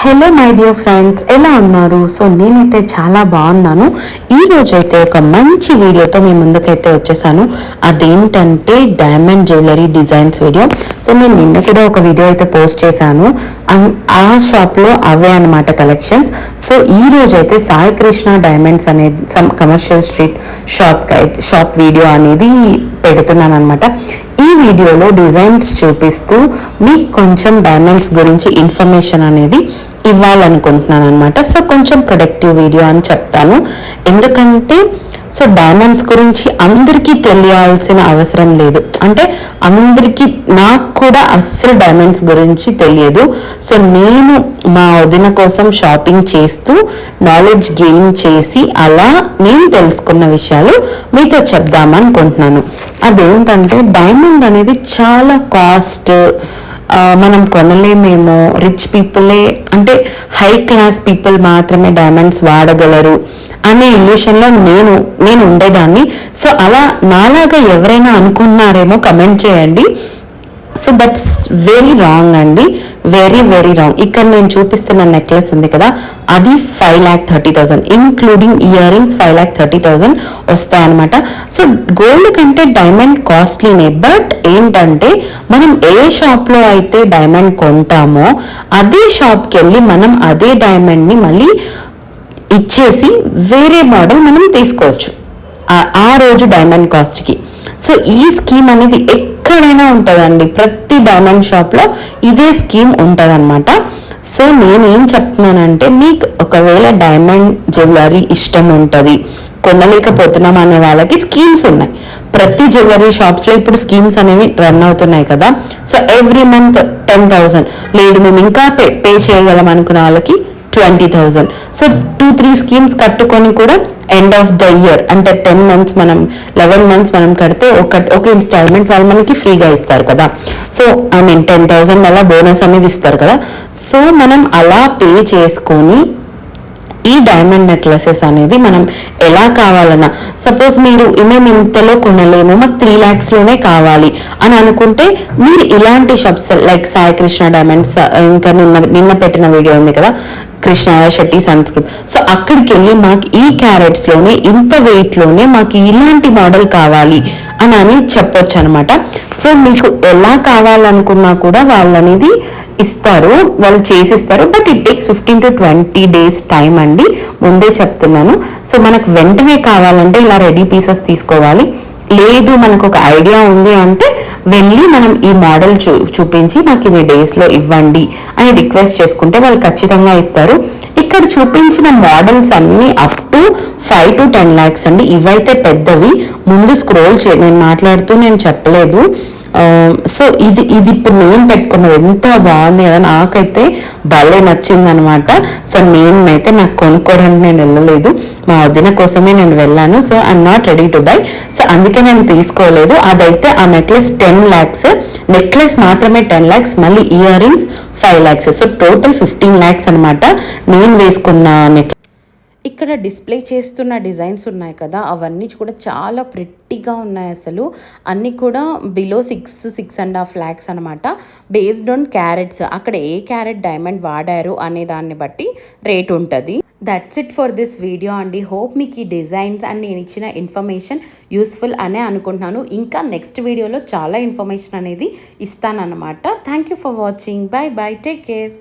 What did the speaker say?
Hello my dear friends, ఎలా ఉన్నారు? So నేనైతే చాలా బాగున్నాను. ఈ రోజైతే ఒక మంచి వీడియోతో మీ ముందుకైతే వచ్చేసాను. అదేంటంటే diamond jewellery designs video. So నేను నిన్న కూడా ఒక వీడియో అయితే పోస్ట్ చేశాను. ఆ షాప్లో అవే అనమాట కలెక్షన్స్. సో ఈ రోజు అయితే సాయి కృష్ణ డైమండ్స్ అనేది కమర్షియల్ స్ట్రీట్ షాప్ వీడియో అనేది పెడుతున్నాను అనమాట. ఈ వీడియోలో డిజైన్స్ చూపిస్తూ మీకు కొంచెం డైమండ్స్ గురించి ఇన్ఫర్మేషన్ అనేది ఇవ్వాలనుకుంటున్నాను అనమాట. సో కొంచెం ప్రొడక్టివ్ వీడియో అని చెప్తాను. ఎందుకంటే సో డైమండ్స్ గురించి అందరికీ తెలియాల్సిన అవసరం లేదు. అంటే అందరికీ, నాకు కూడా అస్సలు డైమండ్స్ గురించి తెలియదు. సో నేను మా వదిన కోసం షాపింగ్ చేస్తూ నాలెడ్జ్ గెయిన్ చేసి అలా నేను తెలుసుకున్న విషయాలు మీతో చెప్దామనుకుంటున్నాను. అదేంటంటే డైమండ్ అనేది చాలా కాస్ట్, మనం కొనలేమేమో, రిచ్ పీపులే అంటే హై క్లాస్ పీపుల్ మాత్రమే డైమండ్స్ వాడగలరు అనే ఇల్యూషన్లో నేను ఉండేదాన్ని. సో అలా నాలాగా ఎవరైనా అనుకున్నారేమో కమెంట్ చేయండి. సో దట్స్ వెరీ రాంగ్ అండి, వెరీ వెరీ రాంగ్. ఇక్కడ నేను చూపిస్తున్న నెక్లెస్ ఉంది కదా, అది 5,30,000 ఇంక్లూడింగ్ ఇయర్ రింగ్స్ 5,30,000 వస్తాయన్నమాట. సో గోల్డ్ కంటే డైమండ్ కాస్ట్లీనే. బట్ ఏంటంటే మనం ఏ షాప్లో అయితే డైమండ్ కొంటామో అదే షాప్కి వెళ్ళి మనం అదే డైమండ్ని మళ్ళీ ఇచ్చేసి వేరే మోడల్ మనం తీసుకోవచ్చు ఆ రోజు డైమండ్ కాస్ట్కి. సో ఈ స్కీమ్ అనేది ఎక్కడైనా ఉంటుందండి, ప్రతి డైమండ్ షాప్లో ఇదే స్కీమ్ ఉంటుంది అనమాట. సో నేనేం చెప్తున్నానంటే, మీకు ఒకవేళ డైమండ్ జ్యువెలరీ ఇష్టం ఉంటుంది, కొనలేకపోతున్నాం అనే వాళ్ళకి స్కీమ్స్ ఉన్నాయి. ప్రతి జ్యువెలరీ షాప్స్లో ఇప్పుడు స్కీమ్స్ అనేవి రన్ అవుతున్నాయి కదా. సో ఎవ్రీ మంత్ 10,000, లేదు మేము ఇంకా పే చేయగలం అనుకున్న వాళ్ళకి 20,000. సో 2-3 స్కీమ్స్ కట్టుకొని కూడా ఎండ్ ఆఫ్ ద ఇయర్ అంటే 10 months మనం 11 months మనం కడితే ఒక ఇన్స్టాల్మెంట్ వాళ్ళు మనకి ఫ్రీగా ఇస్తారు కదా. సో 10,000 అలా బోనస్ అనేది ఇస్తారు కదా. సో మనం అలా పే చేసుకొని ఈ డైమండ్ నెక్లెసెస్ అనేది మనం ఎలా కావాలన్నా, సపోజ్ మీరు మేము ఇంతలో కొనలేము, మాకు 3 lakhsలోనే కావాలి అని అనుకుంటే మీరు ఇలాంటి shops like Sai Krishna diamonds, ఇంకా నిన్న పెట్టిన వీడియో ఉంది కదా కృష్ణ శెట్టి సంస్కృత్. సో అక్కడికి వెళ్ళి మాకు ఈ క్యారెట్స్లోనే ఇంత వెయిట్లోనే మాకు ఇలాంటి మోడల్ కావాలి అని చెప్పొచ్చు అనమాట. సో మీకు ఎలా కావాలనుకున్నా కూడా వాళ్ళు అనేది ఇస్తారు, వాళ్ళు చేసిస్తారు. But it takes 15 to 20 days time అండి, ముందే చెప్తున్నాను. సో మనకు వెంటనే కావాలంటే ఇలా రెడీ పీసెస్ తీసుకోవాలి. లేదు మనకు ఒక ఐడియా ఉంది అంటే వెళ్ళి మనం ఈ మోడల్ చూపించి నాకు ఇన్ని డేస్లో ఇవ్వండి అని రిక్వెస్ట్ చేసుకుంటే వాళ్ళు ఖచ్చితంగా ఇస్తారు. ఇక్కడ చూపించిన మోడల్స్ అన్ని అప్ టు 5 to 10 lakhs అండి. ఇవైతే పెద్దవి, ముందు స్క్రోల్ నేను మాట్లాడుతూ నేను చెప్పలేదు. సో ఇది ఇప్పుడు నేను పెట్టుకున్నది ఎంత బాగుంది కదా, నాకైతే భలే నచ్చింది అనమాట. సో నేనైతే నాకు కొనుక్కోవడానికి నేను వెళ్ళలేదు, మా వదిన కోసమే నేను వెళ్ళాను. So I'm not ready to buy. So అందుకే నేను తీసుకోలేదు. అదైతే ఆ నెక్లెస్ 10 lakhs, నెక్లెస్ మాత్రమే 10 lakhs, మళ్ళీ ear rings 5 lakhs. So total 15 lakhs అనమాట నేను వేసుకున్న నెక్లెస్. ఇక్కడ డిస్ప్లే చేస్తున్న డిజైన్స్ ఉన్నాయి కదా, అవన్నీ కూడా చాలా ప్రిట్టిగా ఉన్నాయి. అసలు అన్నీ కూడా బిలో 6.5 lakhs అనమాట. బేస్డ్ ఆన్ క్యారెట్స్, అక్కడ ఏ క్యారెట్ డైమండ్ వాడారు అనే దాన్ని బట్టి రేట్ ఉంటుంది. That's it for this video అండి. హోప్ మీకు ఈ డిజైన్స్ అండ్ నేను ఇచ్చిన ఇన్ఫర్మేషన్ యూస్ఫుల్ అనే అనుకుంటున్నాను. ఇంకా నెక్స్ట్ వీడియోలో చాలా ఇన్ఫర్మేషన్ అనేది ఇస్తానన్నమాట. Thank you for watching. Bye bye, take care.